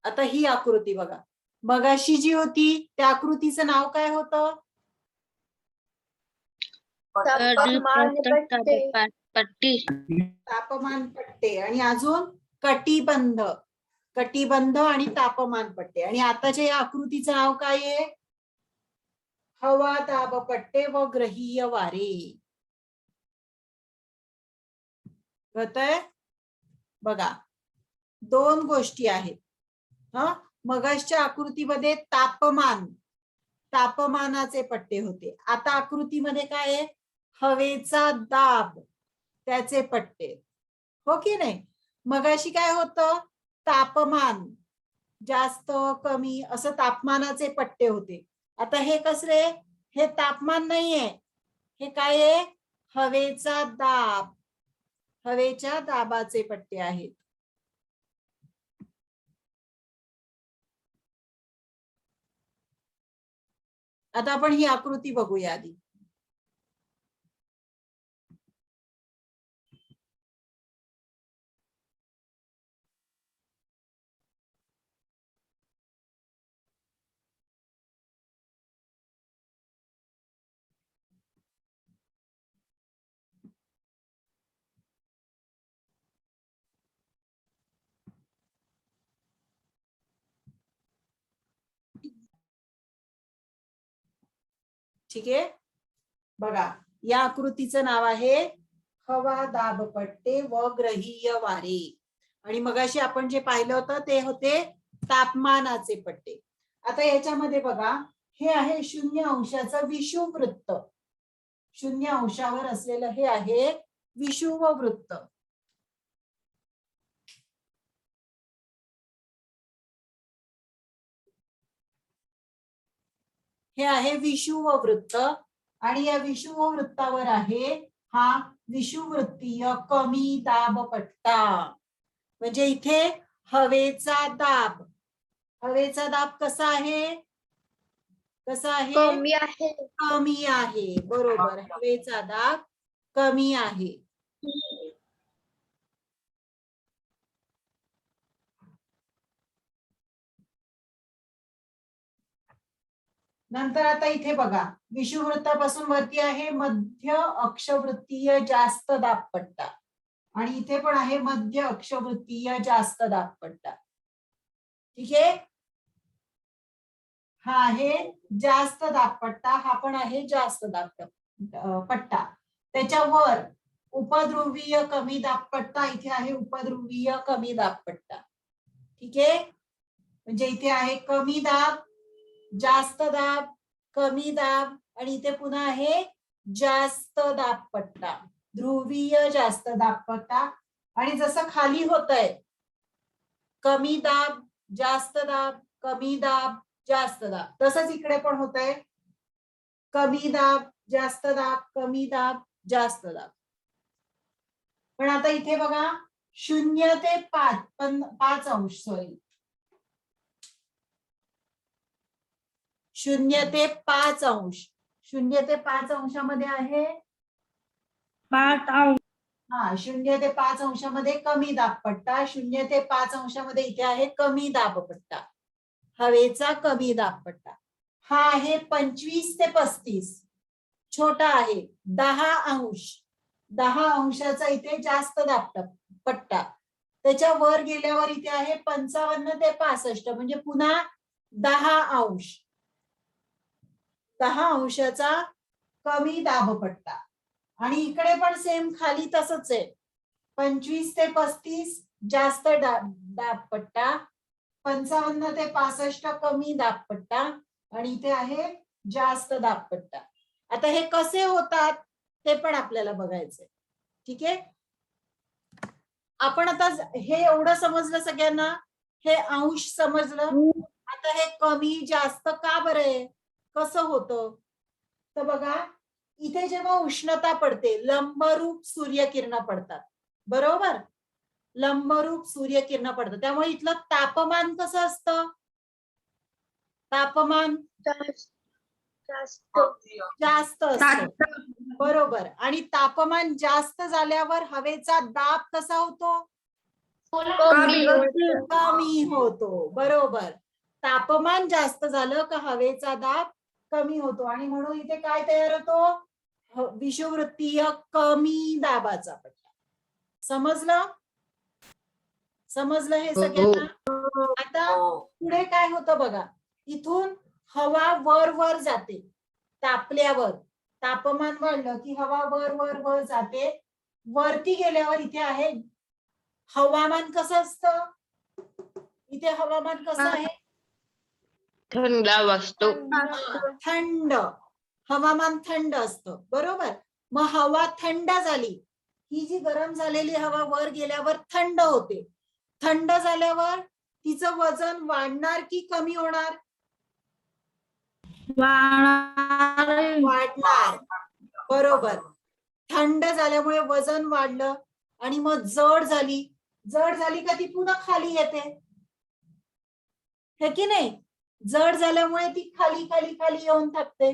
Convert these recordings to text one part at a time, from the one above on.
आता ही आकृती बघा, मगाशी जी होती त्या आकृतीचं नाव काय होतं? तापमान पट्टी. तापमान पट्टे. आणि अजून कटिबंध, कटिबंध आणि तापमान पट्टे. आणि आताच्या या आकृतीचं नाव काय आहे? हवा दाब पट्टे व ग्रहीय वारे. कळतंय? बघा, दोन गोष्टी आहेत. मगाशच्या आकृतीमध्ये तापमान, तापमानाचे पट्टे होते. आता आकृतीमध्ये काय आहे? हवेचा दाब, त्याचे पट्टे. हो की नाही? मगाशी काय होतं? तापमान जास्त कमी असं तापमानाचे पट्टे होते. आता हे कसले? हे तापमान नाहीये, हे काय आहे? हवेचा दाब, हवेच्या दाबाचे पट्टे आहेत. आता आपण ही आकृती बघूया आधी. ठीक आहे, बघा या आकृतीचं नाव आहे हवा दाब पट्टे व ग्रहीय वारे. आणि मगाशी आपण जे पाहिलं होतं ते होते तापमानाचे पट्टे. आता याच्यामध्ये बघा, हे आहे 0 अंशाचं विषुववृत्त. 0 अंशावर असलेलं हे आहे विषुववृत्त. हे आहे विषुववृत्त. आणि या विषुववृत्तावर आहे हा विषुववृत्तीय कमी दाब पट्टा. म्हणजे इथे हवेचा दाब, हवेचा दाब कसा आहे? कसा आहे? कमी आहे. कमी आहे, बरोबर. हवेचा दाब कमी आहे. नंतर आता इथे बघा, विषुववृत्तापासून वरती आहे मध्य अक्षवृत्तीय जास्त दाब पट्टा. आणि इथे पण आहे मध्य अक्षवृत्तीय जास्त दाब पट्टा. ठीक आहे, हा आहे जास्त दाब पट्टा, हा पण आहे जास्त दाब पट्टा. त्याच्यावर उपध्रुवीय कमी दाब पट्टा, इथे आहे उपध्रुवीय कमी दाब पट्टा. ठीक आहे, म्हणजे इथे आहे कमी दाब, जास्त दाब, कमी दाब, आणि इथे पुन्हा आहे जास्त दाब पट्टा, ध्रुवीय जास्त दाब पट्टा. आणि जसं खाली होतंय कमी दाब, जास्त दाब, कमी दाब, जास्त दाब, तसंच इकडे पण होतंय कमी दाब, जास्त दाब, कमी दाब, जास्त दाब. पण आता इथे बघा 0 ते 5 अंश, सॉरी 0 ते 5 अंश, 0 ते 5 अंशामध्ये आहे 5 अंश. हा, 0 ते 5 अंशामध्ये कमी दाब पट्टा, 0 ते 5 अंशामध्ये इथे आहे कमी दाब पट्टा, हवेचा कमी दाब पट्टा. हा आहे 25 ते 35, छोटा आहे 10 अंश, 10 अंशाचा इथे जास्त दाब पट्टा. त्याच्या वर गेल्यावर इथे आहे 55 ते 65, म्हणजे पुन्हा 10 अंश, 10 अंशाचा कमी दाब पट्टा. आणि इकडे पण सेम खाली तसंच आहे, 25 ते 35 जास्त दाब पट्टा, 55 ते 65 कमी दाब पट्टा, आणि इथे आहे जास्त दाब पट्टा. आता हे कसे होतात ते पण आपल्याला बघायचंय. ठीक आहे, आपण आता हे एवढं समजलं सगळ्यांना, हे अंश समजलं. आता हे कमी जास्त का बरं आहे, कसं होतं? तर बघा, इथे जेव्हा उष्णता पडते, लंबरूप सूर्यकिरणं पडतात, बरोबर, लंबरूप सूर्यकिरणं पडतात, त्यामुळे इथलं तापमान कसं असतं? तापमान जास्त असतं, बरोबर. आणि तापमान जास्त झाल्यावर हवेचा दाब कसा होतो? कमी होतो. कमी होतो. बरोबर. तापमान जास्त झालं का हवेचा दाब कमी होतो आणि म्हणून इथे काय तयार होतो? विषुववृत्तीय कमी दाबाचा पट्टा. समजलं? समजलं हे सगळ्यांना? आता पुढे काय होतं बघा, इथून हवा वर वर जाते. तापल्यावर तापमान वाढलं की हवा वर वर वर जाते. वरती गेल्यावर इथे आहे हवामान कसं असतं? इथे हवामान कसं आहे? थंड असतो. थंड. हवामान थंड असतं. बरोबर. मग हवा थंड झाली, ही जी गरम झालेली हवा वर गेल्यावर थंड होते. थंड झाल्यावर तिचं वजन वाढणार की कमी होणार? वाढणार. बरोबर. थंड झाल्यामुळे वजन वाढलं आणि मग जड झाली. जड झाली का ती पुन्हा खाली येते, हे की नाही? जड झाल्यामुळे ती खाली खाली खाली येऊन थांबते.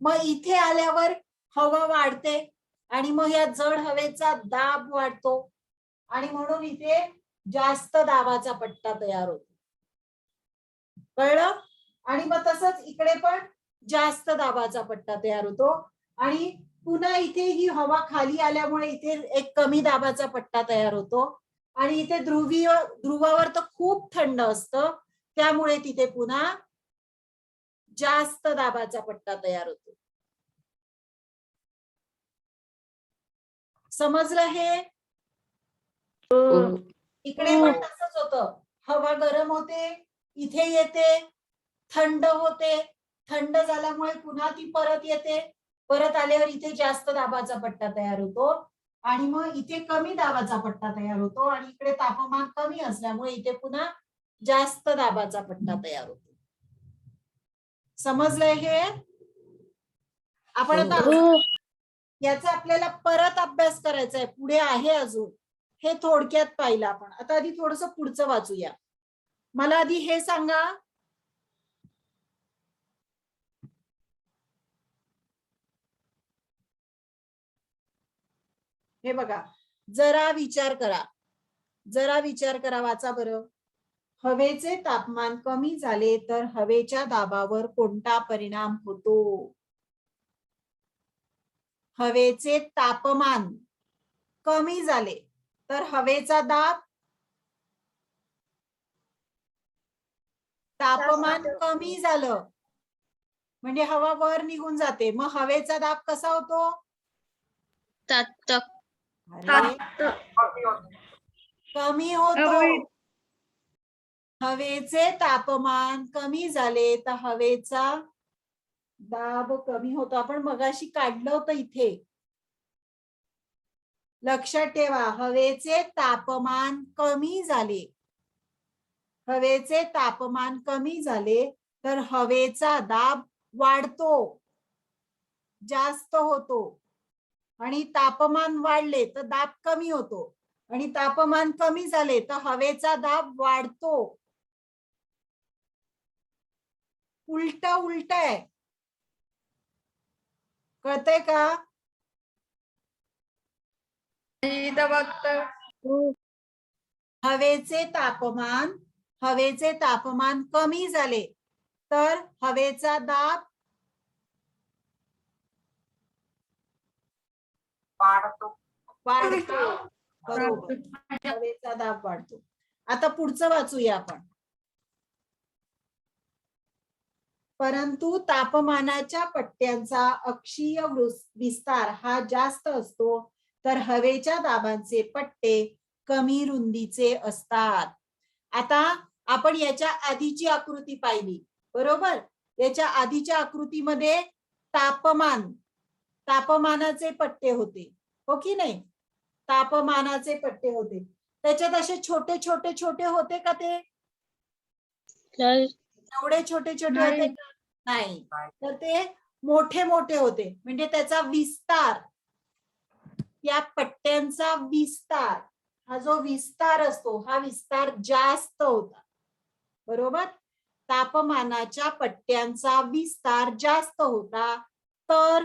मग इथे आल्यावर हवा वाढते आणि मग या जड हवेचा दाब वाढतो आणि म्हणून इथे जास्त दाबाचा पट्टा तयार होतो. कळलं? आणि मग तसंच इकडे पण जास्त दाबाचा पट्टा तयार होतो आणि पुन्हा इथे ही हवा खाली आल्यामुळे इथे एक कमी दाबाचा पट्टा तयार होतो आणि इथे ध्रुवावर तर खूप थंड असतं, त्यामुळे तिथे पुन्हा जास्त दाबाचा पट्टा तयार होतो. समजलं हे? इकडे पण तसंच होतं. हवा गरम होते, इथे येते, थंड होते, थंड झाल्यामुळे पुन्हा ती परत येते, परत आल्यावर इथे जास्त दाबाचा पट्टा तयार होतो आणि मग इथे कमी दाबाचा पट्टा तयार होतो आणि इकडे तापमान कमी असल्यामुळे इथे पुन्हा जास्त दाबाचा पट्टा तयार होतो. समजलंय हे? आपण आता याचा आपल्याला परत अभ्यास करायचा आहे, पुढे आहे अजून. हे थोडक्यात पाहिलं आपण. आता आधी थोडस पुढचं वाचूया. मला आधी हे सांगा, हे बघा, जरा विचार करा, जरा विचार करा, वाचा बरं. हवेचे तापमान कमी झाले तर हवेच्या दाबावर कोणता परिणाम होतो? हवेचे तापमान कमी झाले तर हवेचा दाब, तापमान कमी झालं म्हणजे हवा वर निघून जाते, मग हवेचा दाब कसा होतो? अरे, कमी होतो. हवेचे तापमान कमी झाले तर हवेचा दाब कमी होतो. आपण मगाशी काढलं होतं इथे, लक्षात ठेवा. हवेचे तापमान कमी झाले, हवेचे तापमान कमी झाले तर हवेचा दाब वाढतो, जास्त होतो आणि तापमान वाढले तर दाब कमी होतो आणि तापमान कमी झाले तर हवेचा दाब वाढतो. उलट उलट आहे, कळतंय का? हवेचे तापमान कमी झाले तर हवेचा दाब वाढतो. बरोबर, हवेचा दाब वाढतो. आता पुढचं वाचूया आपण. परंतु तापमानाच्या पट्ट्यांचा अक्षीय विस्तार हा जास्त असतो तर हवेच्या दाबांचे पट्टे कमी रुंदीचे असतात. आता आपण याच्या आधीची आकृती पाहिली, बरोबर? याच्या आधीच्या आकृतीमध्ये तापमानाचे पट्टे होते, हो की नाही? तापमानाचे पट्टे होते, त्याच्यात असे छोटे छोटे छोटे होते का? ते एवढे छोटे छोटे होते का? नाही, तर ते मोठे मोठे होते. म्हणजे त्याचा विस्तार, या पट्ट्यांचा विस्तार, हा जो विस्तार असतो हा विस्तार जास्त होता, बरोबर? तापमानाच्या पट्ट्यांचा विस्तार जास्त होता तर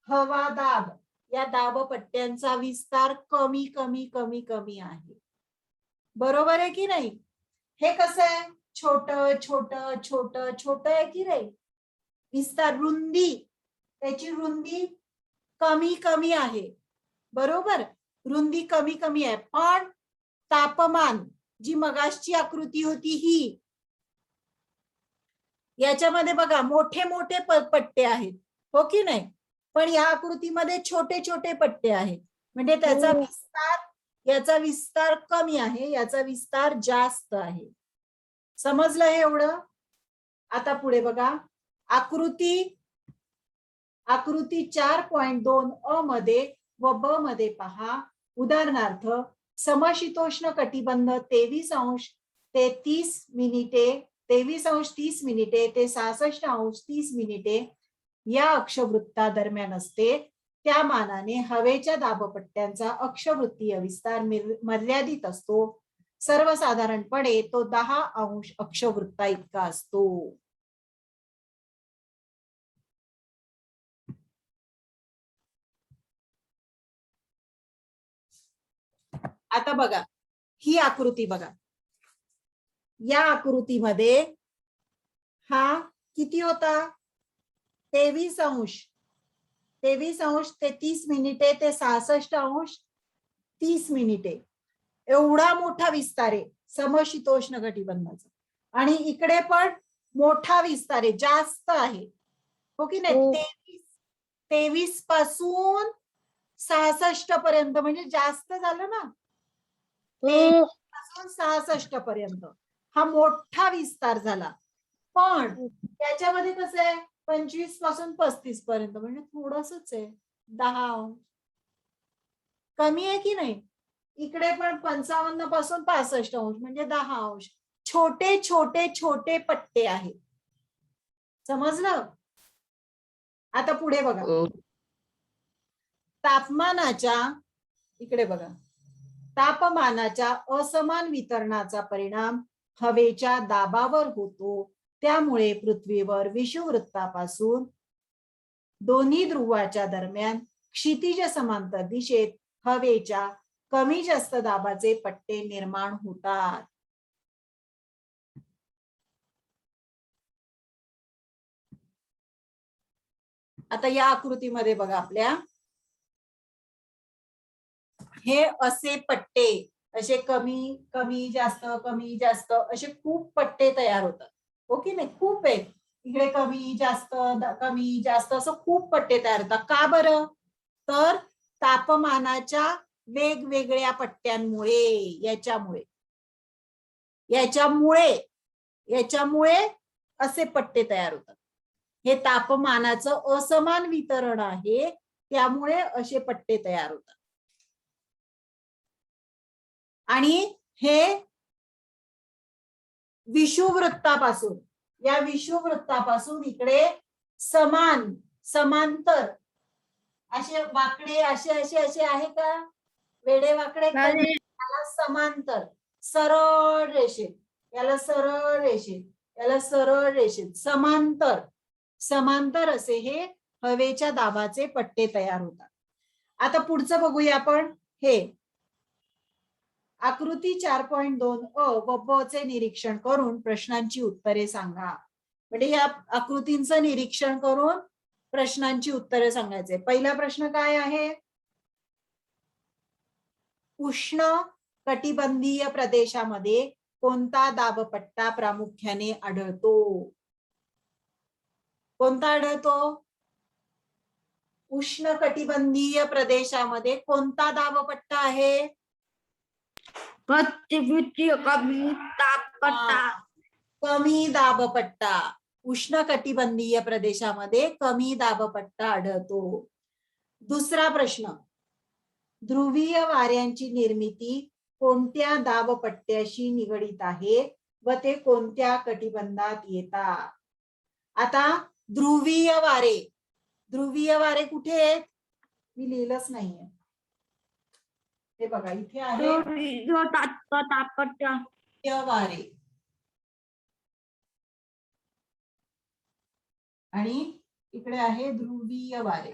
हवा दाब, या दाब पट्ट्यांचा विस्तार कमी कमी कमी कमी आहे. बरोबर आहे की नाही? हे कसं आहे? छोट छोट छोट छोट आहे की नाही? विस्तार, रुंदी, त्याची रुंदी कमी कमी आहे. बरोबर, रुंदी कमी कमी आहे. पण तापमान, जी मगाशची आकृती होती ही, याच्यामध्ये बघा मोठे मोठे पट्टे आहेत, हो की नाही? पण या आकृतीमध्ये छोटे छोटे पट्टे आहेत. म्हणजे त्याचा विस्तार, याचा विस्तार कमी आहे, याचा विस्तार जास्त आहे. समजलं हे एवढं? आता पुढे बघा, आकृती 4.2 अ मध्ये व ब मध्ये पहा. उदाहरणार्थ, समशीतोष्ण कटिबंध 23° ते 30 मिनिटे, 23°30 ते 66°30 या अक्षवृत्ता दरम्यान असते. त्या मानाने हवेच्या दाबपट्ट्यांचा अक्षवृत्तीय विस्तार मर्यादित असतो. सर्वसाधारणपणे तो 10° अक्षवृत्ता इतका असतो. आता बघा ही आकृती बघा. या आकृतीमध्ये हा किती होता? 23° ते 30 मिनिटे ते 66°30 एवढा मोठा विस्तार आहे समशीतोष्ण कटिबंधाचा. आणि इकडे पण मोठा विस्तार आहे, जास्त आहे, हो की नाही? 23 पासून 66 पर्यंत, म्हणजे जास्त झालं ना. 23 पासून 66 पर्यंत हा मोठा विस्तार झाला. पण त्याच्यामध्ये कसं आहे, 25 पासून 35 पर्यंत, म्हणजे थोडंसच आहे, 10 कमी आहे की नाही? इकडे पण 55 पासून 65°, म्हणजे 10°. छोटे छोटे छोटे पट्टे आहेत. समजलं? आता पुढे बघा, तापमानाच्या, इकडे बघा, तापमानाच्या असमान वितरणाचा परिणाम हवेच्या दाबावर होतो. त्यामुळे पृथ्वीवर विषुववृत्तापासून दोन्ही ध्रुवाच्या दरम्यान क्षितिज समांतर दिशेत हवेच्या कमी जास्त दाबाचे पट्टे निर्माण होतात. आता या आकृतीमध्ये बघा आपल्या, हे असे पट्टे, असे कमी कमी जास्त कमी जास्त असे खूप पट्टे तयार होतात, हो की नाही? खूप आहेत इकडे, कमी जास्त असं खूप पट्टे तयार होतात. का बरं? तर तापमानाच्या वेगवेगळ्या पट्ट्यांमुळे, याच्यामुळे असे पट्टे तयार होतात. हे तापमानाचं असमान वितरण आहे, त्यामुळे असे पट्टे तयार होतात. आणि हे विषुववृत्तापासून, या विषुववृत्तापासून इकडे समांतर असे वाकडे असे आहे का? वेडे वाकडे, याला समांतर, सरळ रेषेत, याला सरळ रेषेत, याला सरळ रेषेत, समांतर असे हे हवेच्या दाबाचे पट्टे तयार होतात. आता पुढचं बघूया आपण. हे आकृती 4.2 अ व ब चे निरीक्षण करून प्रश्नांची उत्तरे सांगा. म्हणजे या आकृतींचं निरीक्षण करून प्रश्नांची उत्तरे सांगायचे. पहिला प्रश्न काय आहे? उष्ण कटिबंधीय प्रदेशामध्ये कोणता दाबपट्टा प्रामुख्याने आढळतो? कोणता आढळतो? उष्ण कटिबंधीय प्रदेशामध्ये कोणता दाबपट्टा आहे? कमी दाबपट्टा. उष्ण कटिबंधीय प्रदेशामध्ये कमी दाबपट्टा आढळतो. दुसरा प्रश्न, ध्रुवीय वाऱ्यांची निर्मिती कोणत्या दाबपट्ट्याशी निगडीत आहे व ते कोणत्या कटिबंधात येतात? आता ध्रुवीय वारे कुठे आहेत? मी लिहिलंच नाहीये, हे बघा इथे आहे वारे, आणि इकडे आहे ध्रुवीय वारे.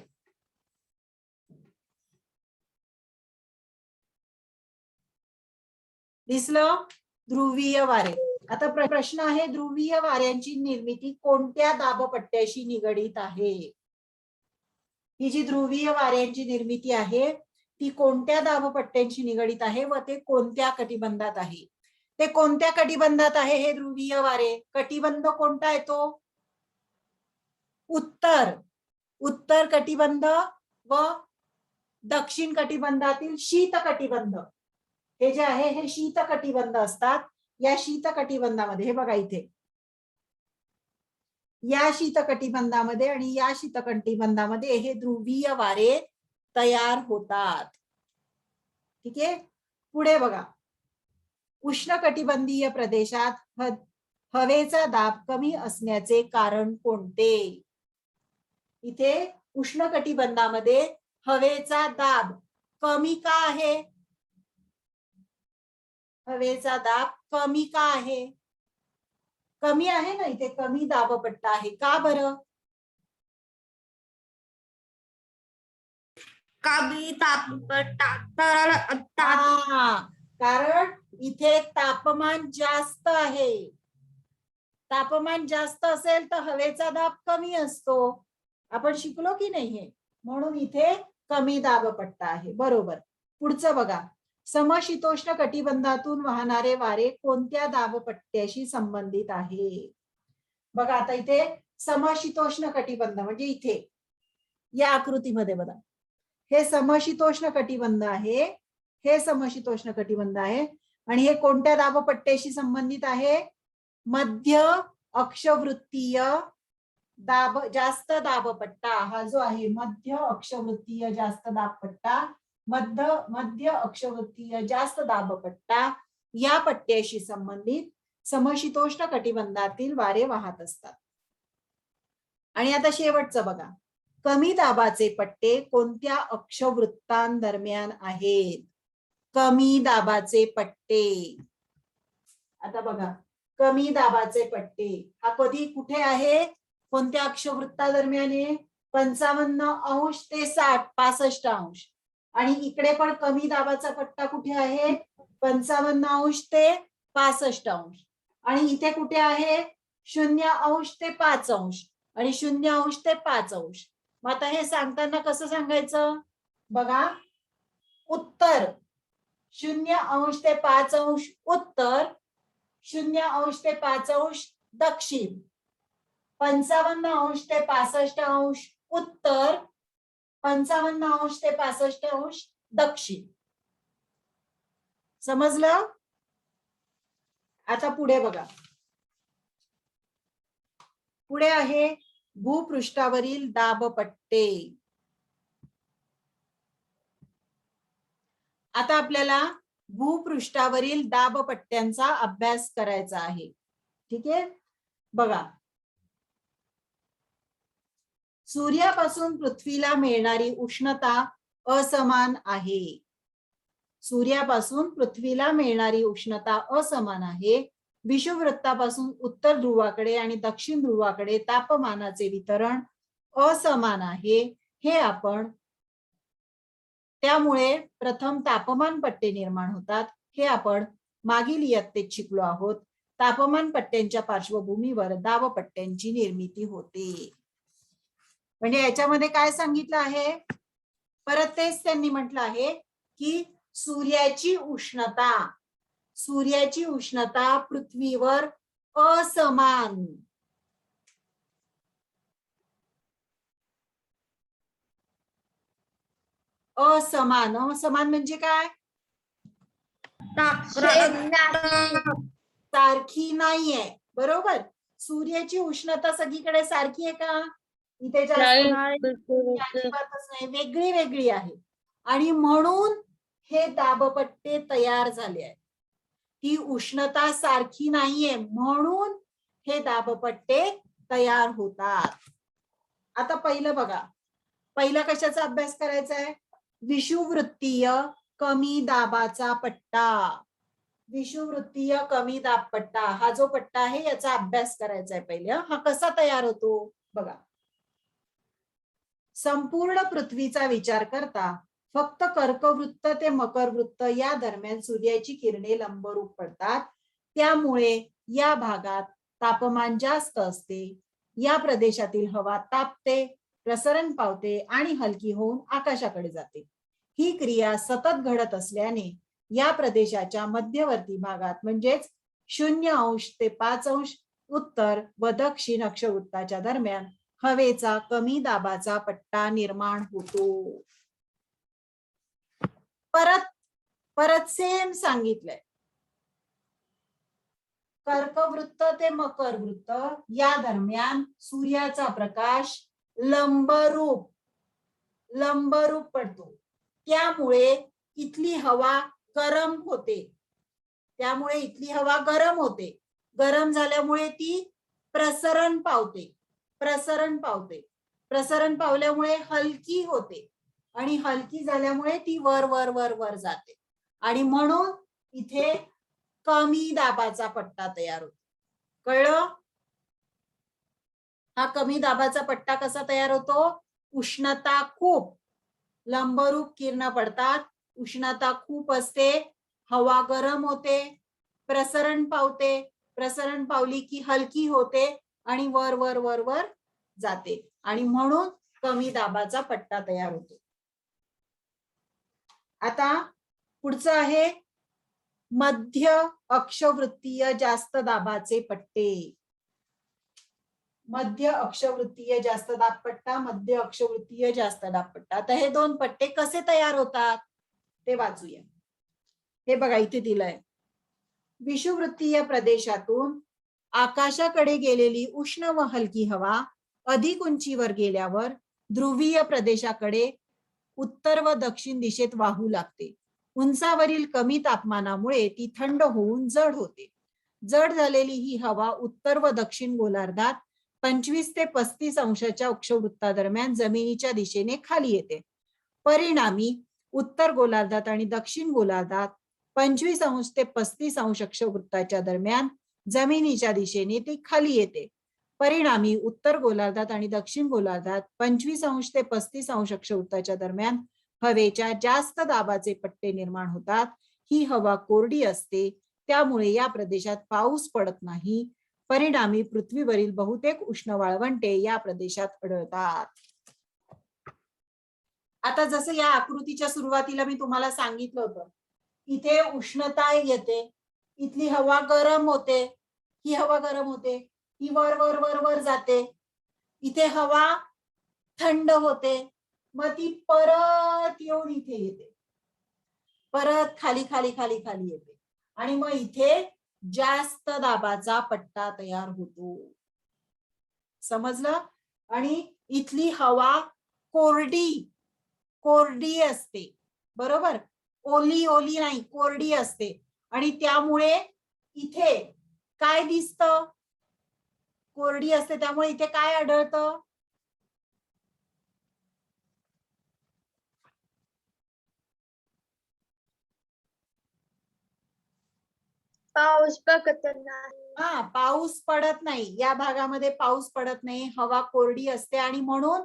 दिसलं? ध्रुवीय वारे. आता प्रश्न आहे, ध्रुवीय वाऱ्यांची निर्मिती कोणत्या दाबपट्ट्याशी निगडीत आहे? ही जी ध्रुवीय वाऱ्यांची निर्मिती आहे ती कोणत्या दाबपट्ट्यांशी निगडीत आहे व ते कोणत्या कटिबंधात आहे? ते कोणत्या कटिबंधात आहे हे ध्रुवीय वारे? कटिबंध कोणता आहे तो? उत्तर कटिबंध व दक्षिण कटिबंधातील शीत कटिबंध. हे जे आहे हे शीत कटिबंध असतात. या शीत कटिबंधामध्ये हे बघा इथे, या शीत कटिबंधामध्ये आणि या शीत कटिबंधामध्ये हे ध्रुवीय वारे तयार होतात. ठीक आहे, पुढे बघा. उष्णकटिबंधीय प्रदेशात हवेचा दाब कमी असण्याचे कारण कोणते? इथे उष्णकटिबंधामध्ये हवेचा दाब कमी का आहे? हवेचा दाब कमी का आहे? कमी आहे ना, इथे कमी दाबपट्टा आहे. का बरं? कमी तापपट्टा कारण इथे तापमान जास्त आहे. तापमान जास्त असेल तर हवेचा दाब कमी असतो. आपण शिकलो की नाही हे? म्हणून इथे कमी दाबपट्टा आहे. बरोबर. पुढचं बघा. समशीतोष्ण कटिबंधातून वाहणारे वारे कोणत्या दाबपट्ट्याशी संबंधित आहे? बघा आता इथे समशीतोष्ण कटिबंध म्हणजे इथे या आकृतीमध्ये बघा, हे समशीतोष्ण कटिबंध आहे. हे समशीतोष्ण कटिबंध आहे आणि हे कोणत्या दाबपट्ट्याशी संबंधित आहे? मध्य अक्षवृत्तीय दाब जास्त दाबपट्टा. हा जो आहे मध्य अक्षवृत्तीय जास्त दाबपट्टा, मध्य अक्षवृत्तीय जास्त दाबपट्टा या पट्ट्याशी संबंधित समशीतोष्ण कटिबंधातील वारे वाहत असतात. आणि आता शेवटचं बघा. कमी दाबाचे पट्टे कोणत्या अक्षवृत्तांदरम्यान आहेत? कमी दाबाचे पट्टे. आता बघा, कमी दाबाचे पट्टे हा कधी कुठे आहे? कोणत्या अक्षवृत्तादरम्यान आहे? 55° ते 65°. आणि इकडे पण कमी दाबाचा पट्टा कुठे आहे? 55° ते 65°. आणि इथे कुठे आहे? 0° ते 5°. आणि 0° ते 5°. मग आता हे सांगताना कसं सांगायचं? बघा, उत्तर 0° ते 5° उत्तर, 0° ते 5° दक्षिण, 55° ते 65° उत्तर, 55° ते 65° दक्षिण. समजलं? आता पुढे बघा. पुढे आहे भूपृष्ठावरील दाबपट्टे. आता आपल्याला भूपृष्ठावरील दाबपट्ट्यांचा अभ्यास करायचा आहे. ठीक आहे, बघा. सूर्यापासून पृथ्वीला मिळणारी उष्णता असमान आहे. सूर्यापासून पृथ्वीला मिळणारी उष्णता असमान आहे. विषुववृत्तापासून उत्तर ध्रुवाकडे आणि दक्षिण ध्रुवाकडे तापमानाचे वितरण असमान आहे. हे आपण त्यामुळे प्रथम तापमान पट्टे निर्माण होतात. हे आपण मागील इयत्तेत शिकलो आहोत. तापमान पट्ट्यांच्या पार्श्वभूमीवर दाबपट्ट्यांची निर्मिती होते. म्हणजे याच्यामध्ये काय सांगितलं आहे? परत तेच त्यांनी म्हटलं आहे की सूर्याची उष्णता पृथ्वीवर असमान. असमान म्हणजे काय? सारखी नाहीये. बरोबर. सूर्याची उष्णता सगळीकडे सारखी आहे का? इथे जास्त अजिबातच नाही, वेगळी वेगळी आहे. आणि म्हणून हे दाबपट्टे तयार झाले आहेत. ती उष्णता सारखी नाहीये म्हणून हे दाबपट्टे तयार होतात. आता पहिलं बघा, पहिला कशाचा अभ्यास करायचा आहे? विषुववृत्तीय कमी दाबाचा पट्टा. विषुववृत्तीय कमी दाब पट्टा हा जो पट्टा आहे याचा अभ्यास करायचा आहे पहिले. हा कसा तयार होतो बघा. संपूर्ण पृथ्वीचा विचार करता फक्त कर्कवृत्त ते मकरवृत्त या दरम्यान सूर्याची किरणे लंबरूप पडतात. त्यामुळे या भागात तापमान जास्त असते. या प्रदेशातील हवा तापते, प्रसरण पावते आणि हलकी होऊन आकाशाकडे जाते. ही क्रिया सतत घडत असल्याने या प्रदेशाच्या मध्यवर्ती भागात म्हणजेच 0° ते 5° उत्तर व दक्षिण अक्षवृत्ताच्या दरम्यान हवेचा कमी दाबाचा पट्टा निर्माण होतो. परत परत सेम सांगितलंय. कर्कवृत्त ते मकरवृत्त या दरम्यान सूर्याचा प्रकाश लंबरूप पडतो. त्यामुळे इथली हवा गरम होते. गरम झाल्यामुळे ती प्रसरण पावते. प्रसरण पावल्यामुळे हलकी होते आणि हलकी झाल्यामुळे ती वर वर वर वर जाते आणि म्हणून इथे कमी दाबाचा पट्टा तयार होतो. कळलं? हा कमी दाबाचा पट्टा कसा तयार होतो? उष्णता खूप, लंबरूप किरण पडतात, उष्णता खूप असते, हवा गरम होते, प्रसरण पावली की हलकी होते आणि वर वर वर वर जाते आणि म्हणून कमी दाबाचा पट्टा तयार होतो. आता पुढचं आहे मध्य अक्षवृत्तीय जास्त दाबाचे पट्टे. मध्य अक्षवृत्तीय जास्त दाब पट्टा, मध्य अक्षवृत्तीय जास्त दाब पट्टा. आता हे दोन पट्टे कसे तयार होतात ते वाचूया. हे बघा इथे दिलंय. विषुववृत्तीय प्रदेशातून आकाशाकडे गेलेली उष्ण व हलकी हवा अधिक उंचीवर गेल्यावर ध्रुवीय प्रदेशाकडे उत्तर व दक्षिण दिशेत वाहू लागते. उंचावरील कमी तापमानामुळे ती थंड होऊन जड होते. जड झालेली ही हवा उत्तर व दक्षिण गोलार्धात 25 ते 35° अक्षवृत्तादरम्यान जमिनीच्या दिशेने खाली येते. परिणामी उत्तर गोलार्धात आणि दक्षिण गोलार्धात 25° ते 35° अक्षवृत्ताच्या दरम्यान जमिनीच्या दिशेने ती खाली येते. परिणामी उत्तर गोलार्धात आणि दक्षिण गोलार्धात 25° ते 35° अक्षवृत्ताच्या दरम्यान हवेच्या जास्त दाबाचे पट्टे निर्माण होतात. ही हवा कोरडी असते, त्यामुळे या प्रदेशात पाऊस पडत नाही. परिणामी पृथ्वीवरील बहुतेक उष्ण वाळवंटे या प्रदेशात आढळतात. आता जसं या आकृतीच्या सुरुवातीला मी तुम्हाला सांगितलं होतं, इथे उष्णता येते, इथली हवा गरम होते, ही हवा गरम होते, ही वर वर वर वर जाते, इथे हवा थंड होते, मग ती परत येऊन इथे येते, परत खाली खाली खाली खाली येते आणि मग इथे जास्त दाबाचा पट्टा तयार होतो. समजलं? आणि इथली हवा कोरडी असते, बरोबर? ओली ओली नाही, कोरडी असते आणि त्यामुळे इथे काय दिसतं? कोरडी असते त्यामुळे इथे काय आढळतं? पाऊस बघत नाही. हा, पाऊस पडत नाही. या भागामध्ये पाऊस पडत नाही, हवा कोरडी असते आणि म्हणून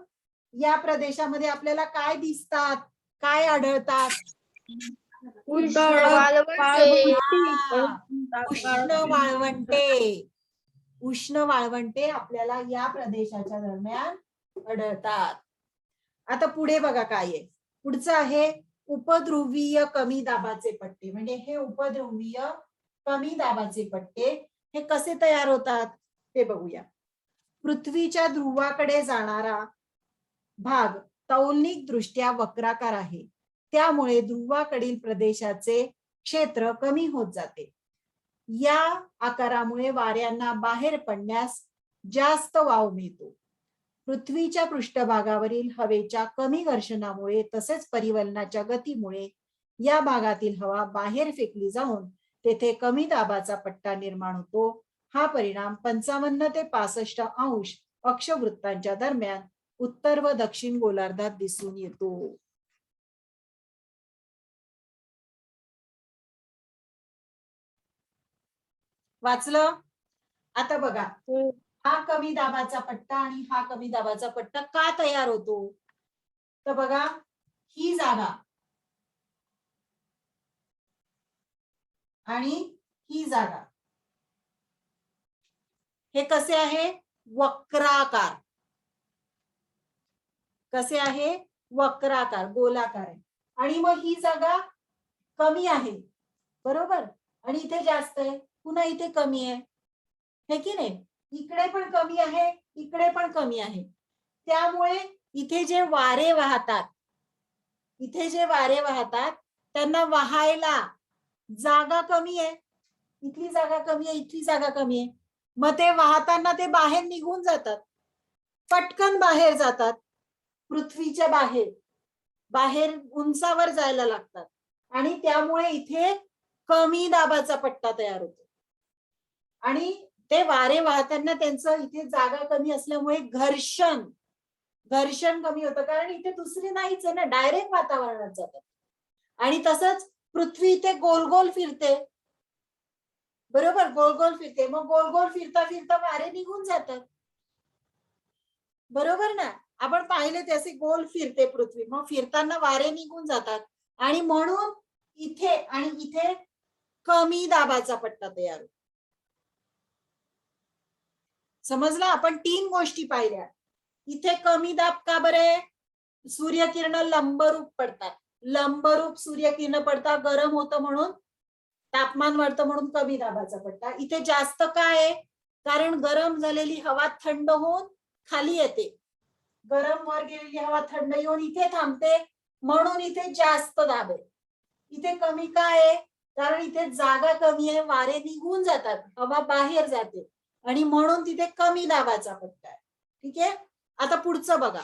या प्रदेशामध्ये आपल्याला काय दिसतात, काय आढळतात? उष्ण वाळवंटे. उष्ण वाळवंटे आपल्याला या प्रदेशाच्या दरम्यान आढळतात. आता पुढे बघा काय आहे. पुढचं आहे उपध्रुवीय कमी दाबाचे पट्टे. म्हणजे हे उपध्रुवीय कमी दाबाचे पट्टे हे कसे तयार होतात ते बघूया. पृथ्वीच्या ध्रुवाकडे जाणारा भाग तौलनिक दृष्ट्या वक्राकार आहे, त्यामुळे ध्रुवाकडील प्रदेशाचे क्षेत्र कमी होत जाते. या आकारामुळे वाऱ्यांना बाहेर पडण्यास जास्त वाव मिळतो. पृथ्वीच्या पृष्ठभागावरील हवेच्या कमी घर्षणामुळे तसेच परिवलनाच्या गतीमुळे या भागातील हवा बाहेर फेकली जाऊन तेथे कमी दाबाचा पट्टा निर्माण होतो. हा परिणाम 55 ते 65° अक्षवृत्तांच्या दरम्यान उत्तर व दक्षिण गोलार्धात दिसून येतो. वाचलं? आता बघा, हा कमी दाबाचा पट्टा आणि हा कमी दाबाचा पट्टा का तयार होतो? तर बघा, ही जागा आणि ही जागा. हे कसे आहे? वक्राकार. कसे आहे? वक्राकार, गोलाकार आहे. आणि मग ही जागा कमी आहे, बरोबर, आणि इथे जास्त आहे, पुन्हा इथे कमी आहे, हे की नाही? इकडे पण कमी आहे, इकडे पण कमी आहे. त्यामुळे इथे जे वारे वाहतात, इथे जे वारे वाहतात त्यांना वाहायला जागा कमी आहे. इथली जागा कमी आहे, इथली जागा कमी आहे. मग ते वाहताना ते बाहेर निघून जातात, पटकन बाहेर जातात, पृथ्वीच्या बाहेर, बाहेर उंचावर जायला लागतात. आणि त्यामुळे इथे कमी दाबाचा पट्टा तयार होतो. आणि ते वारे वाहताना त्यांचं इथे जागा कमी असल्यामुळे घर्षण कमी होतं, कारण इथे दुसरी नाहीच आहे ना, डायरेक्ट वातावरणात जातात. आणि तसंच पृथ्वी इथे गोल गोल फिरते, बरोबर, गोल गोल फिरते. मग गोल गोल फिरता फिरता वारे निघून जातात, बरोबर ना? आपण पाहिले ते असे गोल फिरते पृथ्वी, मग फिरताना वारे निघून जातात. आणि म्हणून इथे आणि इथे कमी दाबाचा पट्टा तयार होतो. समजलं? आपण 3 गोष्टी पाहिल्या. इथे कमी दाब का बरे? सूर्यकिरण लंबरूप पडतात, लंबरूप सूर्यकिरण पडतात, गरम होतं म्हणून, तापमान वाढतं म्हणून कमी दाबाचा पट्टा. इथे जास्त काय आहे? कारण गरम झालेली हवा थंड होऊन खाली येते, गरम वर गेलेली हवा थंड येऊन इथे थांबते, म्हणून इथे जास्त दाब आहे. इथे कमी काय आहे? कारण इथे जागा कमी आहे, वारे निघून जातात, हवा बाहेर जाते, आणि म्हणून तिथे कमी दाबाचा पट्टा आहे. ठीक आहे? आता पुढचं बघा.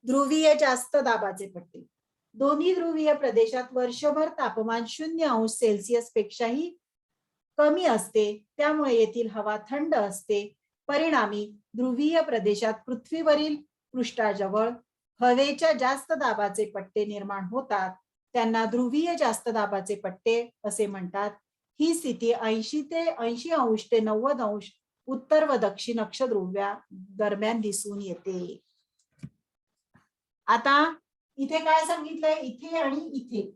ध्रुवीय जास्त दाबाचे पट्टे. दोन्ही ध्रुवीय प्रदेशात वर्षभर तापमान 0°C पेक्षाही कमी असते, त्यामुळे येथील हवा थंड असते. परिणामी ध्रुवीय प्रदेशात पृथ्वीवरील पृष्ठाजवळ हवेच्या जास्त दाबाचे पट्टे निर्माण होतात. त्यांना ध्रुवीय जास्त दाबाचे पट्टे असे म्हणतात. ही स्थिती 80 ते 90° उत्तर व दक्षिण अक्षध्रुव्या दरम्यान दिसून येते. आता इथे काय सांगितलंय? इथे आणि इथे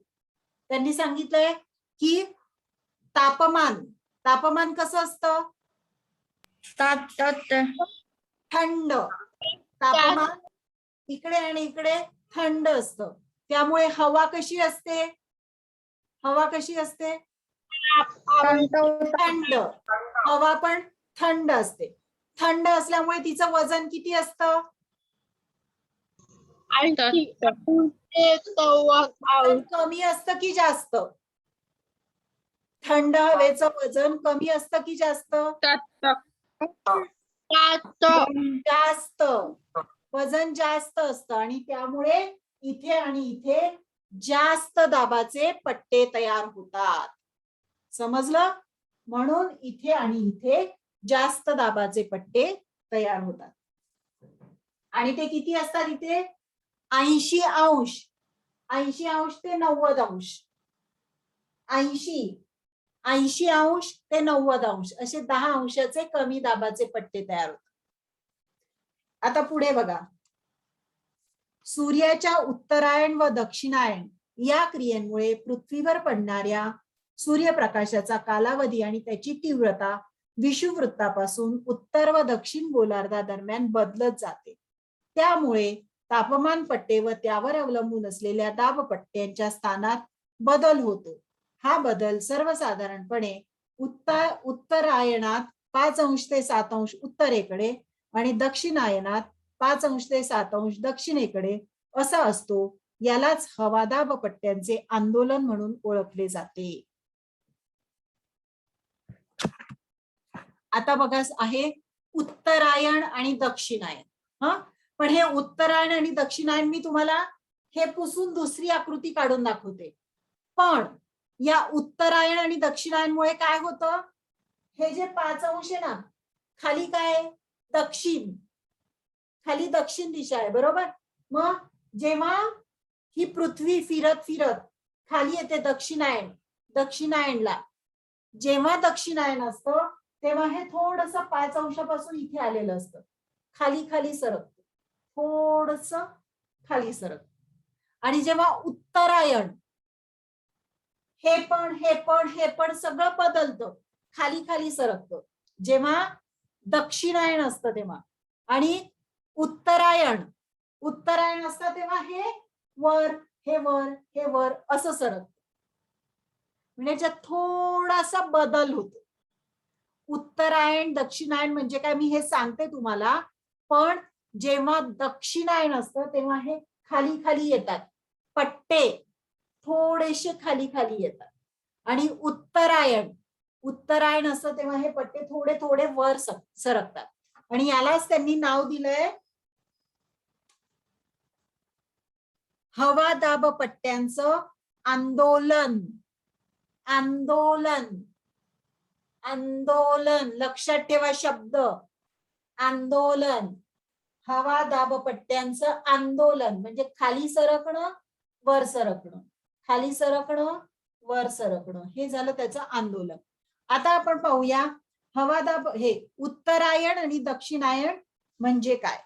त्यांनी सांगितलंय की तापमान कसं असतं? थंड. तापमान इकडे आणि इकडे थंड असतं, त्यामुळे हवा कशी असते? हवा कशी असते? थंड. हवा पण थंड असते. थंड असल्यामुळे तिचं वजन किती असतं? कमी असतं की जास्त? थंड हवेचं वजन कमी असतं की जास्त? जास्त. वजन जास्त असतं, आणि त्यामुळे इथे आणि इथे जास्त दाबाचे पट्टे तयार होतात. समजलं? म्हणून इथे आणि इथे जास्त दाबाचे पट्टे तयार होतात. आणि ते किती असतात इथे? 80° ते 90°. 80° ते 90° असे 10° कमी दाबाचे पट्टे तयार होतात. आता पुढे बघा. सूर्याच्या उत्तरायण व दक्षिणायन या क्रियेमुळे पृथ्वीवर पडणाऱ्या सूर्यप्रकाशाचा कालावधी आणि त्याची तीव्रता विषुववृत्तापासून उत्तर व दक्षिण गोलार्धादरम्यान बदलत जाते. त्यामुळे तापमान पट्टे व त्यावर अवलंबून असलेल्या दाबपट्ट्यांच्या स्थानात बदल होतो. हा बदल सर्वसाधारणपणे उत्तरायणात 5° ते 7° उत्तरेकडे आणि दक्षिणायनात 5° ते 7° दक्षिणेकडे असा असतो. यालाच हवादाब पट्ट्यांचे आंदोलन म्हणून ओळखले जाते. आता बघा आहे उत्तरायण आणि दक्षिणायन. पण हे उत्तरायण आणि दक्षिणायन मी तुम्हाला हे पुसून दुसरी आकृती काढून दाखवते. पण या उत्तरायण आणि दक्षिणायनमुळे काय होतं? हे जे 5° आहे ना, खाली काय? दक्षिण. खाली दक्षिण दिशा आहे, बरोबर. मग जेव्हा ही पृथ्वी फिरत फिरत खाली येते दक्षिणायनला, जेव्हा दक्षिणायन असतं तेव्हा हे थोडस 5° पासून इथे आलेलं असतं, खाली सरकतं, थोडस खाली सरकतं. आणि जेव्हा उत्तरायण हे पण सगळं बदलतं, खाली खाली सरकतं. जेव्हा दक्षिणायन असतं तेव्हा, आणि उत्तरायण असतं तेव्हा हे वर हे वर असं सरकतं. म्हणजे याच्यात थोडासा बदल होतो. उत्तरायण दक्षिणायन म्हणजे काय मी हे सांगते तुम्हाला, पण जेव्हा दक्षिणायन असतं तेव्हा हे खाली खाली येतात, पट्टे थोडेसे खाली खाली येतात. आणि उत्तरायण असतं तेव्हा हे पट्टे थोडे थोडे वर सरकतात. आणि यालाच त्यांनी नाव दिलंय हवा दाब पट्ट्यांचं आंदोलन. आंदोलन आंदोलन लक्षात ठेवा शब्द, आंदोलन. हवा दाब पट्ट्यांचं आंदोलन म्हणजे खाली सरकणं वर सरकणं, खाली सरकणं वर सरकणं, हे झालं त्याचं आंदोलन. आता आपण पाहूया हवा दाब हे उत्तरायण आणि दक्षिणायन म्हणजे काय.